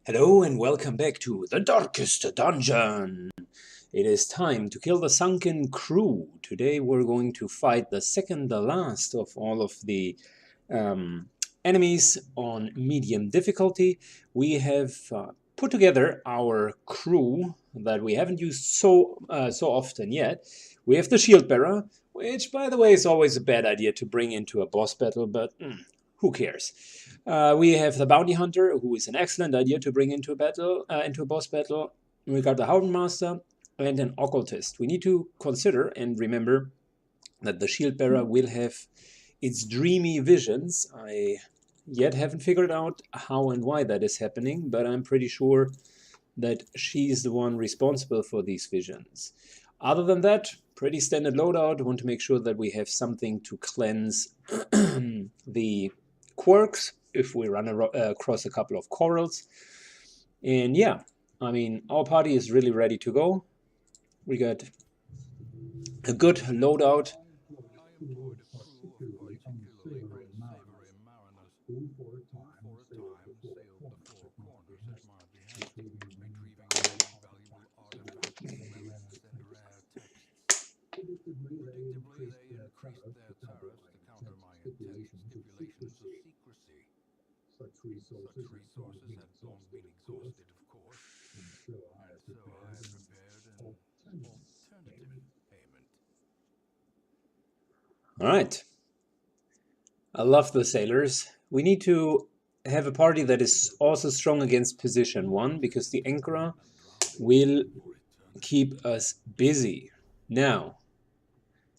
Hello and welcome back to the darkest dungeon. It is time to kill the sunken crew. Today we're going to fight the second to last of all of the enemies on medium difficulty. We have put together our crew that we haven't used so often yet. We have the shield bearer, which by the way is always a bad idea to bring into a boss battle, but who cares? We have the bounty hunter, who is an excellent idea to bring into a boss battle. We got the Hound Master and an occultist. We need to consider and remember that the shield bearer will have its dreamy visions. I yet haven't figured out how and why that is happening, but I'm pretty sure that she's the one responsible for these visions. Other than that, pretty standard loadout. Want to make sure that we have something to cleanse the quirks if we run across a couple of corals. And yeah, I mean, our party is really ready to go. We got a good loadout. Such resources had not been exhausted, of course, and so I prepared an alternative payment. Alright. I love the sailors. We need to have a party that is also strong against position 1, because the Anchor will keep us busy. Now,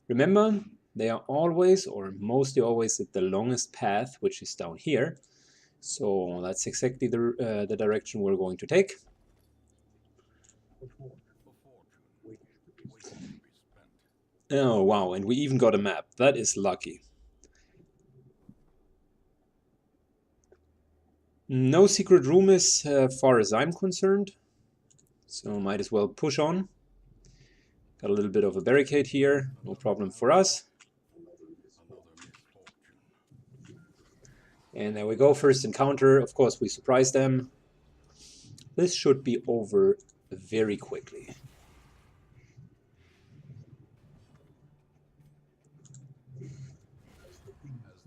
remember, they are always, or mostly always, at the longest path, which is down here. So that's exactly the direction we're going to take. Oh wow, and we even got a map. That is lucky. No secret room as far as I'm concerned, so might as well push on. Got a little bit of a barricade here, no problem for us. And there we go, first encounter. Of course, we surprise them. This should be over very quickly.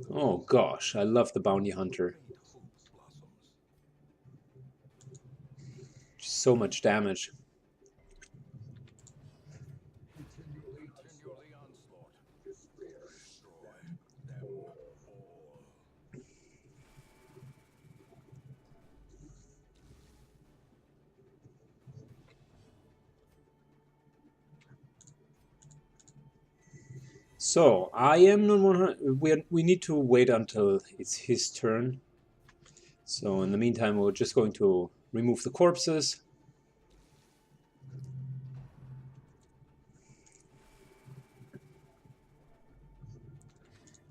Oh gosh, I love the bounty hunter. So much damage. So, I am not 100. We need to wait until it's his turn. So, in the meantime, we're just going to remove the corpses.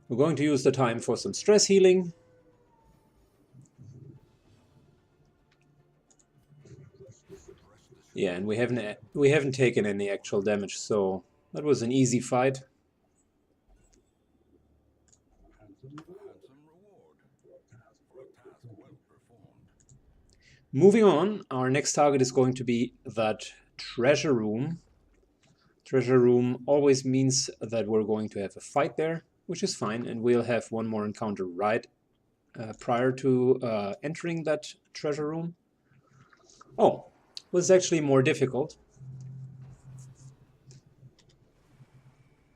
We're going to use the time for some stress healing. Yeah, and we haven't taken any actual damage, so that was an easy fight. Moving on, our next target is going to be that treasure room. Treasure room always means that we're going to have a fight there, which is fine, and we'll have one more encounter right prior to entering that treasure room. Oh, was actually more difficult.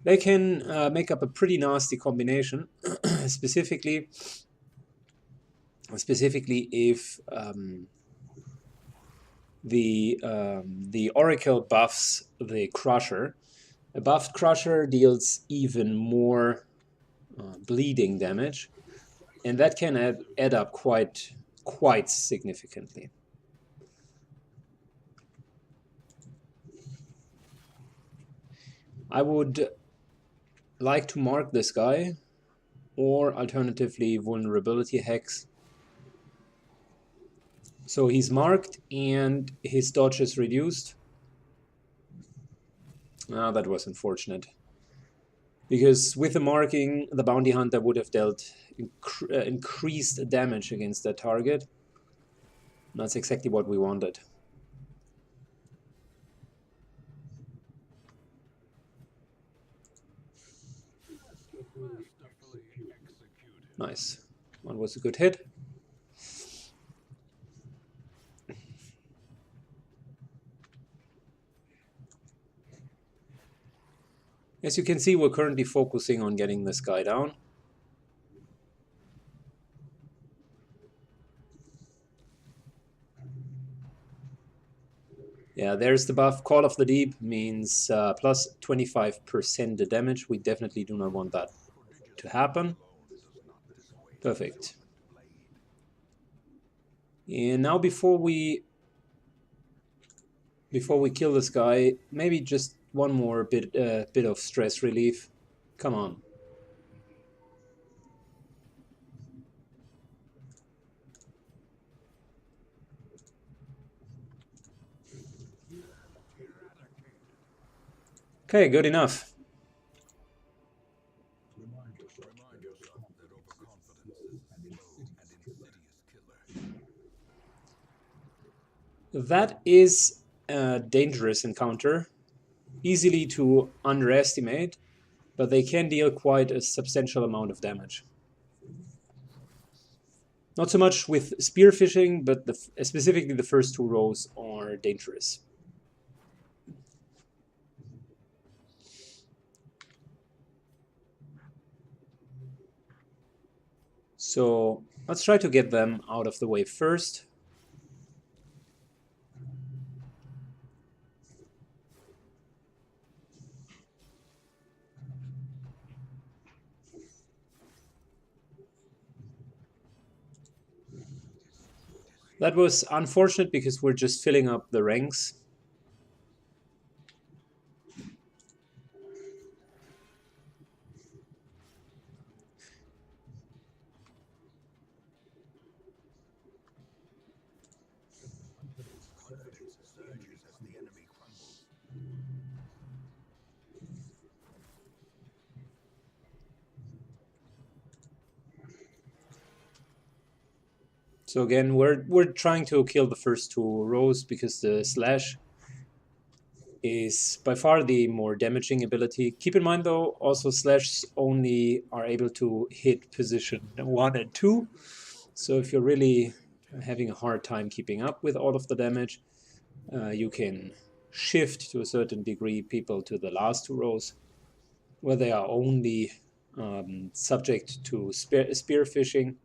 They can make up a pretty nasty combination, specifically if the Oracle buffs the Crusher. A buffed Crusher deals even more bleeding damage, and that can add up quite significantly. I would like to mark this guy, or alternatively vulnerability hex. So he's marked and his dodge is reduced. Ah, that was unfortunate. Because with the marking, the bounty hunter would have dealt increased damage against that target. That's exactly what we wanted. Nice. That was a good hit. As you can see, we're currently focusing on getting this guy down. Yeah, there's the buff. Call of the Deep means plus 25% the damage. We definitely do not want that to happen. Perfect. And now before we kill this guy, maybe just one more bit of stress relief. Come on. Okay, good enough. Remind yourself that overconfidence is a slow and insidious killer. That is a dangerous encounter, easily to underestimate, but they can deal quite a substantial amount of damage. Not so much with spearfishing, but specifically the first two rows are dangerous. So let's try to get them out of the way first. That was unfortunate because we're just filling up the ranks. Confidence surges as the enemy crumbles. So again, we're trying to kill the first two rows because the slash is by far the more damaging ability. Keep in mind though, also slashes only are able to hit position 1 and 2. So if you're really having a hard time keeping up with all of the damage, you can shift to a certain degree people to the last two rows, where they are only subject to spearfishing.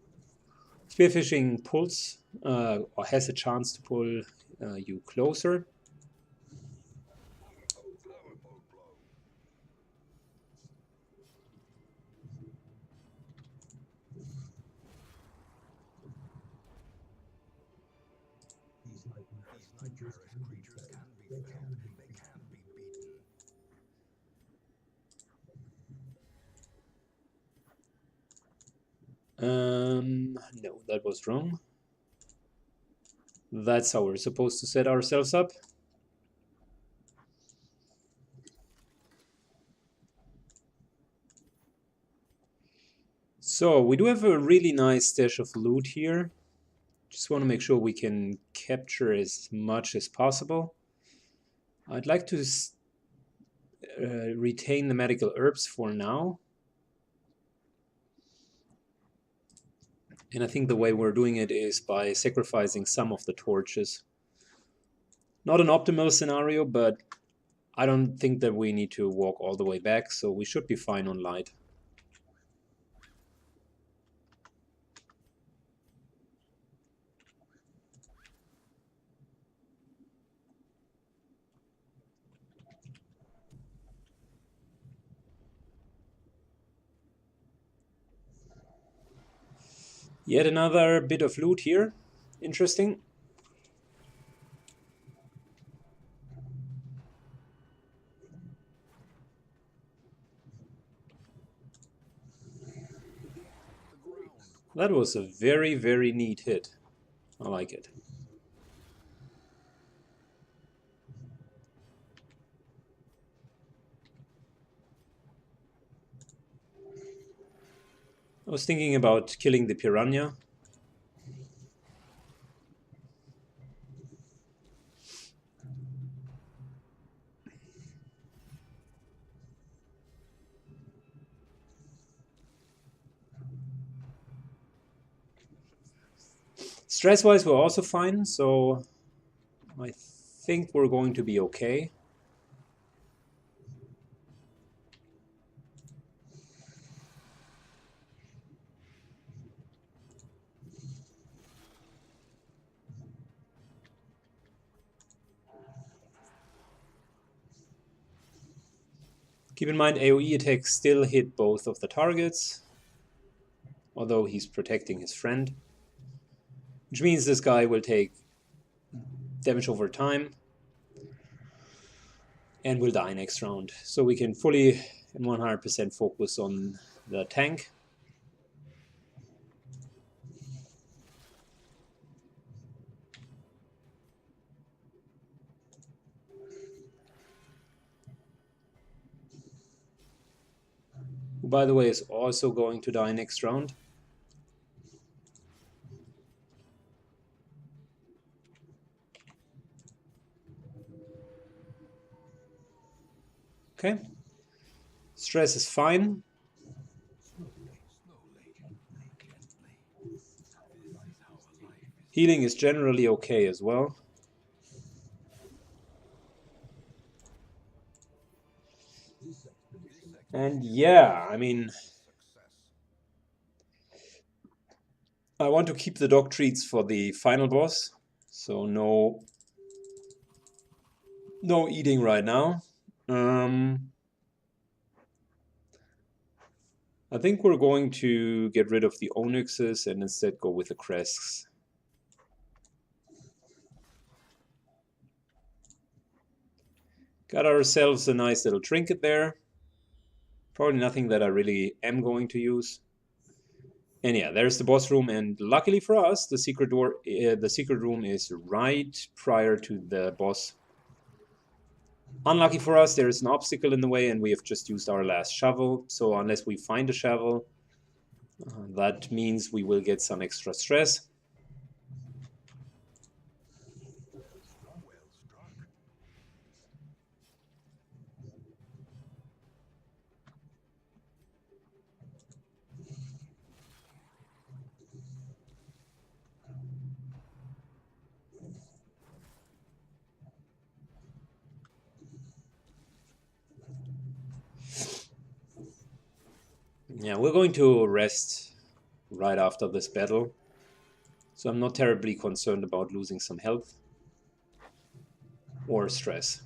Spearfishing pulls or has a chance to pull you closer. These nightmarish creatures can be felled. They can be beaten. No, that was wrong. That's how we're supposed to set ourselves up. So we do have a really nice stash of loot here. Just want to make sure we can capture as much as possible. I'd like to retain the medical herbs for now. And I think the way we're doing it is by sacrificing some of the torches. Not an optimal scenario, but I don't think that we need to walk all the way back, so we should be fine on light. Yet another bit of loot here. Interesting. That was a very, very neat hit. I like it. I was thinking about killing the piranha. Stress-wise, we're also fine, so I think we're going to be okay. Keep in mind, AoE attacks still hit both of the targets, although he's protecting his friend. Which means this guy will take damage over time and will die next round. So we can fully and 100% focus on the tank. Who, by the way, is also going to die next round. Okay. Stress is fine. Healing is generally okay as well. And yeah, I mean, I want to keep the dog treats for the final boss, so no eating right now. I think we're going to get rid of the onyxes and instead go with the crests. Got ourselves a nice little trinket there. Probably nothing that I really am going to use. And yeah, there's the boss room, and luckily for us, the secret room is right prior to the boss. Unlucky for us, there is an obstacle in the way, and we have just used our last shovel. So unless we find a shovel, that means we will get some extra stress. Yeah, we're going to rest right after this battle, so I'm not terribly concerned about losing some health or stress.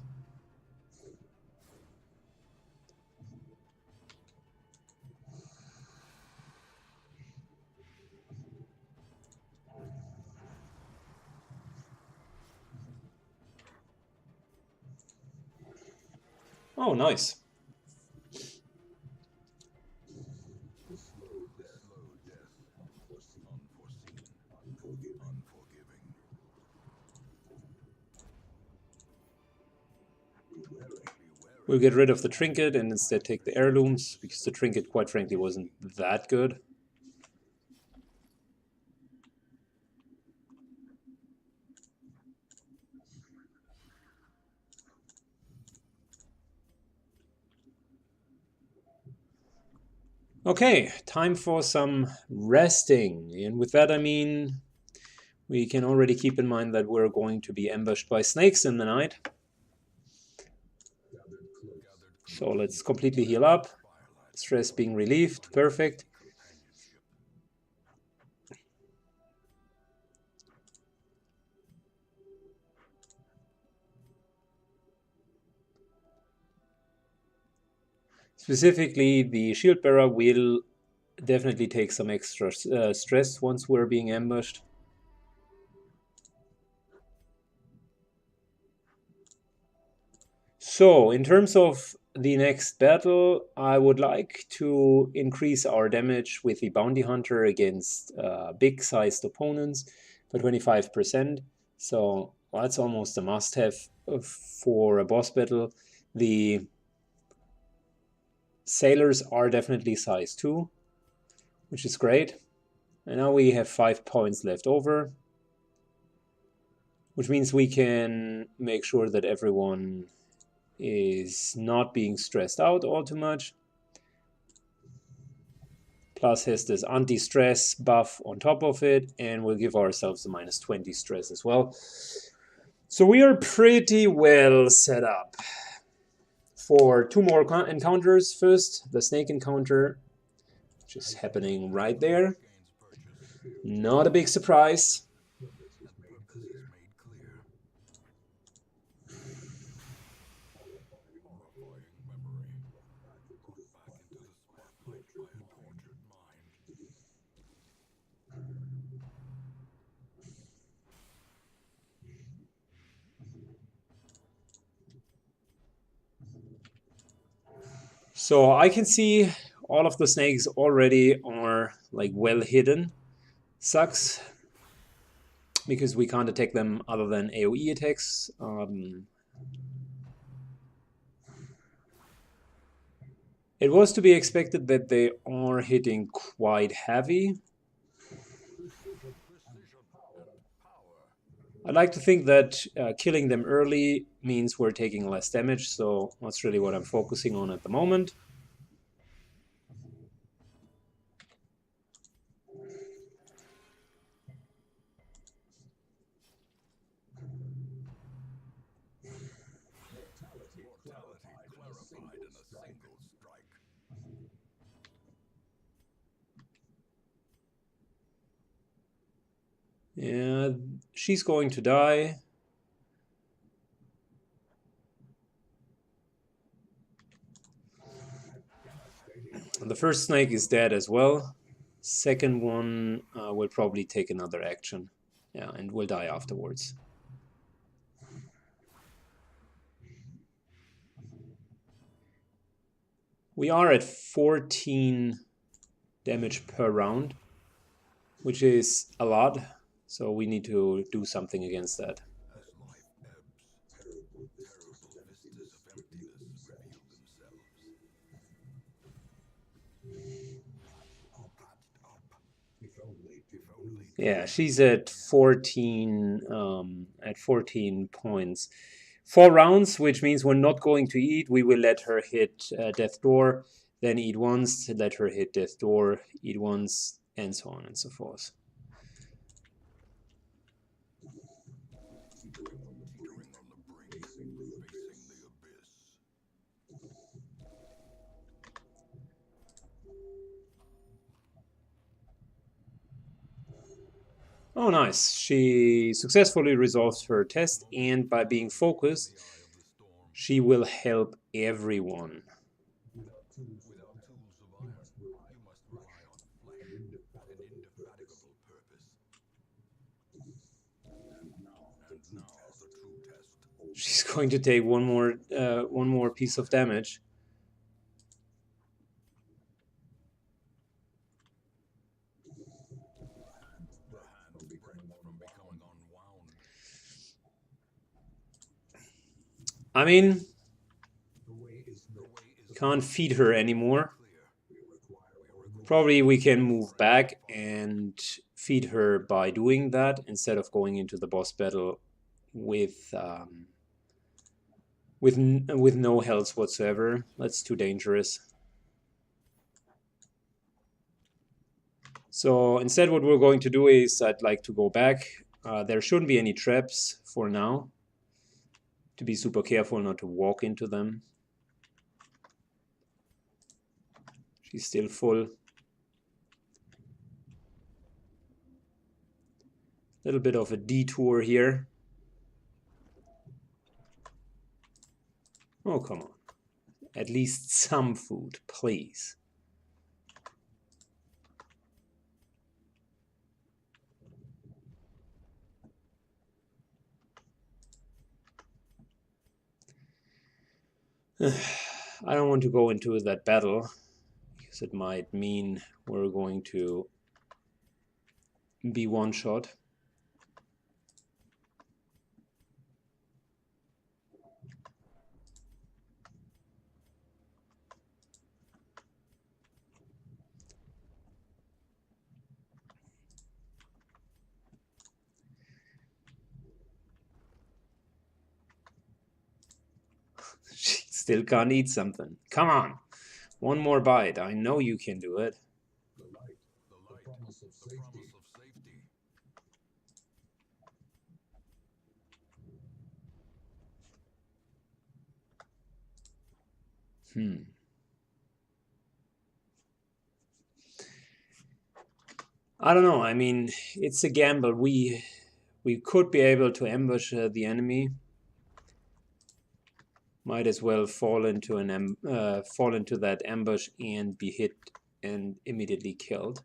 Oh, nice. We'll get rid of the trinket and instead take the heirlooms, because the trinket, quite frankly, wasn't that good. Okay, time for some resting. And with that I mean, we can already keep in mind that we're going to be ambushed by snakes in the night. So let's completely heal up. Stress being relieved, perfect. Specifically, the shield bearer will definitely take some extra stress once we're being ambushed. So, in terms of the next battle, I would like to increase our damage with the bounty hunter against big-sized opponents by 25%. So that's almost a must-have for a boss battle. The sailors are definitely size 2, which is great. And now we have 5 points left over, which means we can make sure that everyone is not being stressed out all too much. Plus has this anti-stress buff on top of it, and we'll give ourselves a -20 stress as well. So we are pretty well set up for 2 more encounters. First, the snake encounter, which is happening right there. Not a big surprise. So I can see all of the snakes already are like well hidden. Sucks because we can't attack them other than AoE attacks. It was to be expected that they are hitting quite heavy. I'd like to think that killing them early means we're taking less damage, so that's really what I'm focusing on at the moment. Yeah, she's going to die. The first snake is dead as well. Second one will probably take another action. Yeah, and will die afterwards. We are at 14 damage per round, which is a lot, so we need to do something against that. Yeah, she's at 14 points. 4 rounds, which means we're not going to eat. We will let her hit death door, then eat once, let her hit death door, eat once, and so on and so forth. Oh, nice. She successfully resolves her test, and by being focused, she will help everyone. She's going to take one more piece of damage. I mean, can't feed her anymore. Probably we can move back and feed her by doing that instead of going into the boss battle with no health whatsoever. That's too dangerous. So instead what we're going to do is I'd like to go back. There shouldn't be any traps for now. To be super careful not to walk into them. She's still full. Little bit of a detour here. Oh, come on. At least some food, please. I don't want to go into that battle because it might mean we're going to be one shot. She still can't eat something. Come on. One more bite. I know you can do it. the promise of safety. I don't know. I mean, it's a gamble. We could be able to ambush the enemy. Might as well fall into that ambush and be hit and immediately killed.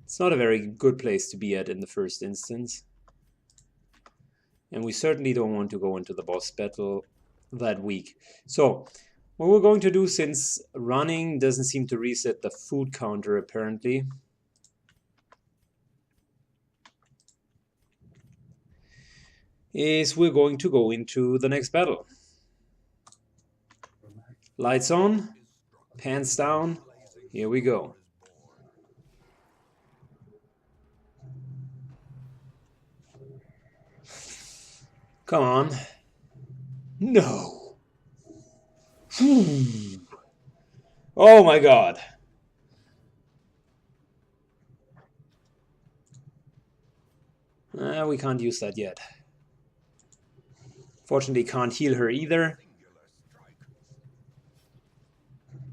It's not a very good place to be at in the first instance. And we certainly don't want to go into the boss battle that weak. So what we're going to do, since running doesn't seem to reset the food counter apparently, is we're going to go into the next battle. Lights on, pants down, here we go. Come on. No. Oh my god. We can't use that yet. Fortunately, can't heal her either.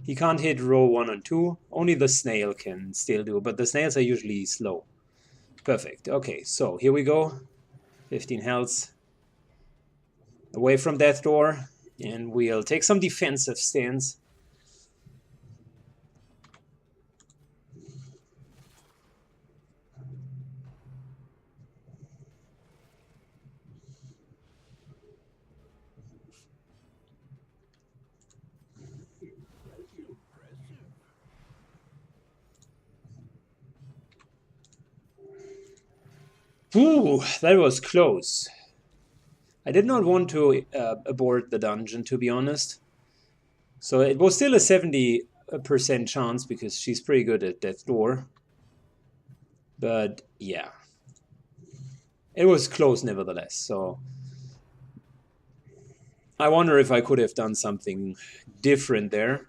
He can't hit row 1 and 2. Only the snail can still do, but the snails are usually slow. Perfect. Okay, so here we go. 15 health. Away from death door. And we'll take some defensive stance. Ooh, that was close. I did not want to abort the dungeon, to be honest. So it was still a 70% chance because she's pretty good at death door. But yeah, it was close nevertheless. So I wonder if I could have done something different there.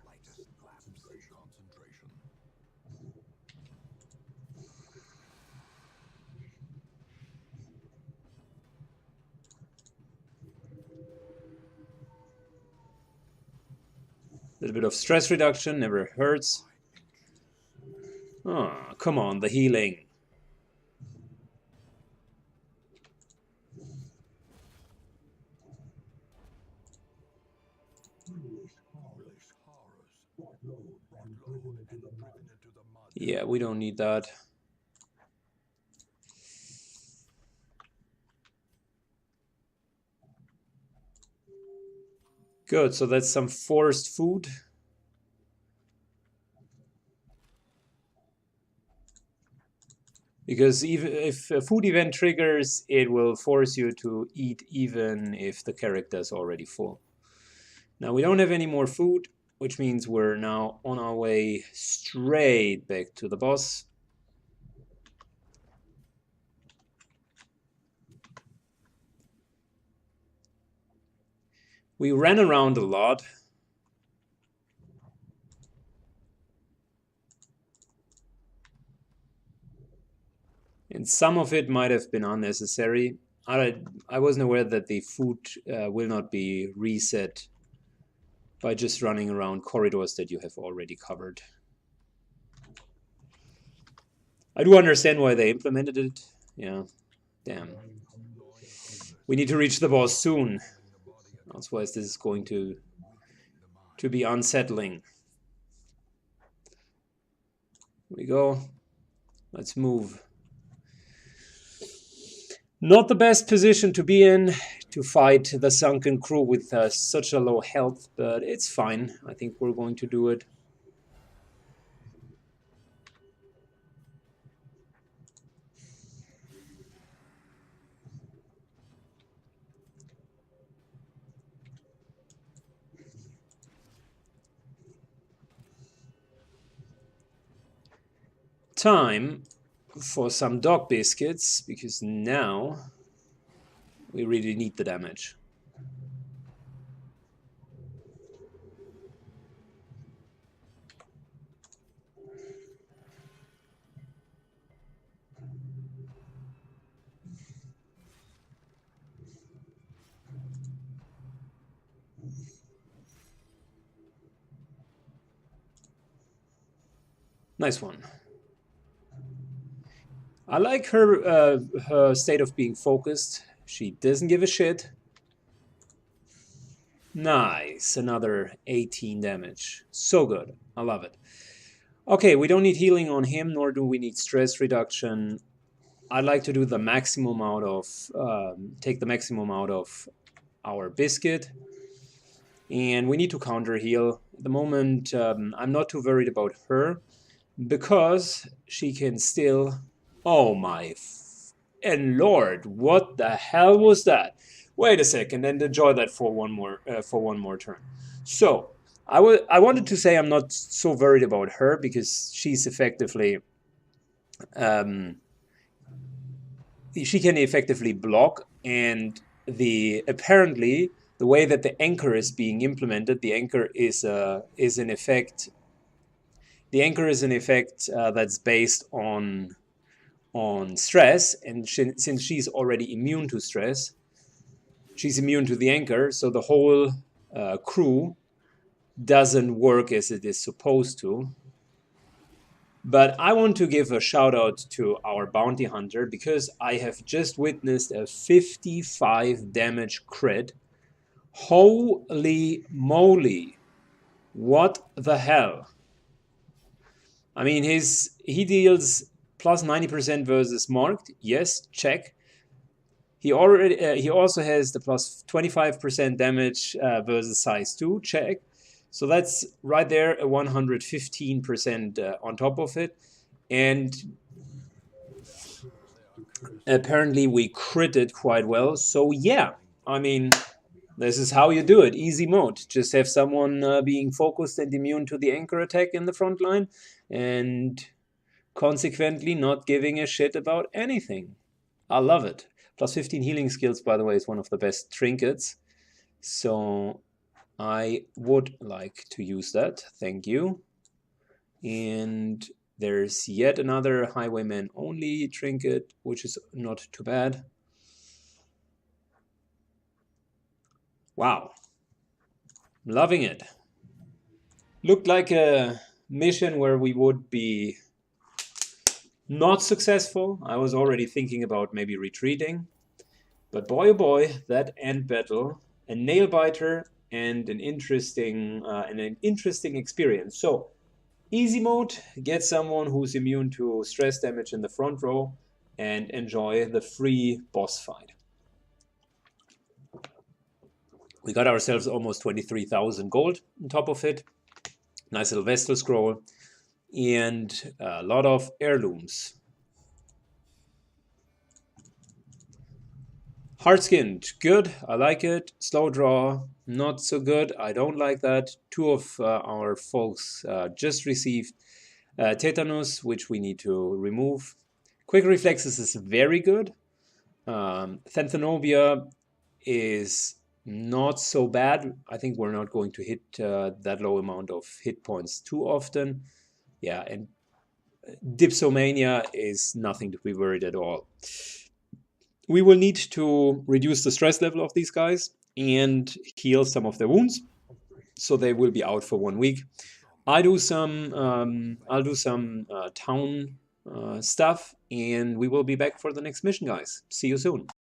A little bit of stress reduction never hurts. Oh, come on, the healing. Yeah, we don't need that. Good, so that's some forced food. Because even if a food event triggers, it will force you to eat even if the character is already full. Now we don't have any more food, which means we're now on our way straight back to the boss. We ran around a lot. And some of it might have been unnecessary. I wasn't aware that the food will not be reset by just running around corridors that you have already covered. I do understand why they implemented it. Yeah, damn. We need to reach the boss soon. Otherwise this is going to be unsettling. Here we go. Let's move. Not the best position to be in to fight the sunken crew with such a low health, but it's fine. I think we're going to do it. Time for some dog biscuits, because now we really need the damage. Nice one. I like her state of being focused. She doesn't give a shit. Nice, another 18 damage. So good, I love it. Okay, we don't need healing on him, nor do we need stress reduction. I'd like to do the maximum out of, take the maximum out of our biscuit. And we need to counter heal. At the moment, I'm not too worried about her, because she can still... Oh my and Lord, what the hell was that? Wait a second, and enjoy that for one more turn. So I wanted to say I'm not so worried about her, because she's effectively she can effectively block, and apparently the way that the anchor is being implemented, the anchor is in effect that's based on stress, and since she's already immune to stress, she's immune to the anchor, so the whole crew doesn't work as it is supposed to. But I want to give a shout out to our bounty hunter, because I have just witnessed a 55 damage crit. Holy moly, what the hell? I mean, he deals plus 90% versus marked, yes, check. He also has the plus 25% damage versus size 2, check. So that's right there, a 115% on top of it. And apparently we critted quite well. So yeah, I mean, this is how you do it. Easy mode. Just have someone being focused and immune to the anchor attack in the front line, and consequently not giving a shit about anything. I love it. Plus 15 healing skills, by the way, is one of the best trinkets. So I would like to use that. Thank you. And there's yet another Highwayman only trinket, which is not too bad. Wow. Loving it. Looked like a mission where we would be not successful. I was already thinking about maybe retreating. But boy, oh boy, that end battle, a nail biter and an interesting experience. So, easy mode, get someone who's immune to stress damage in the front row, and enjoy the free boss fight. We got ourselves almost 23,000 gold on top of it. Nice little Vestal scroll. And a lot of heirlooms. Hard-skinned, good, I like it. Slow draw, not so good, I don't like that. Two of our folks just received tetanus, which we need to remove. Quick reflexes is very good. Xanthanovia is not so bad. I think we're not going to hit that low amount of hit points too often. Yeah, and Dipsomania is nothing to be worried at all. We will need to reduce the stress level of these guys and heal some of their wounds, so they will be out for 1 week. I'll do some town stuff, and we will be back for the next mission, guys. See you soon.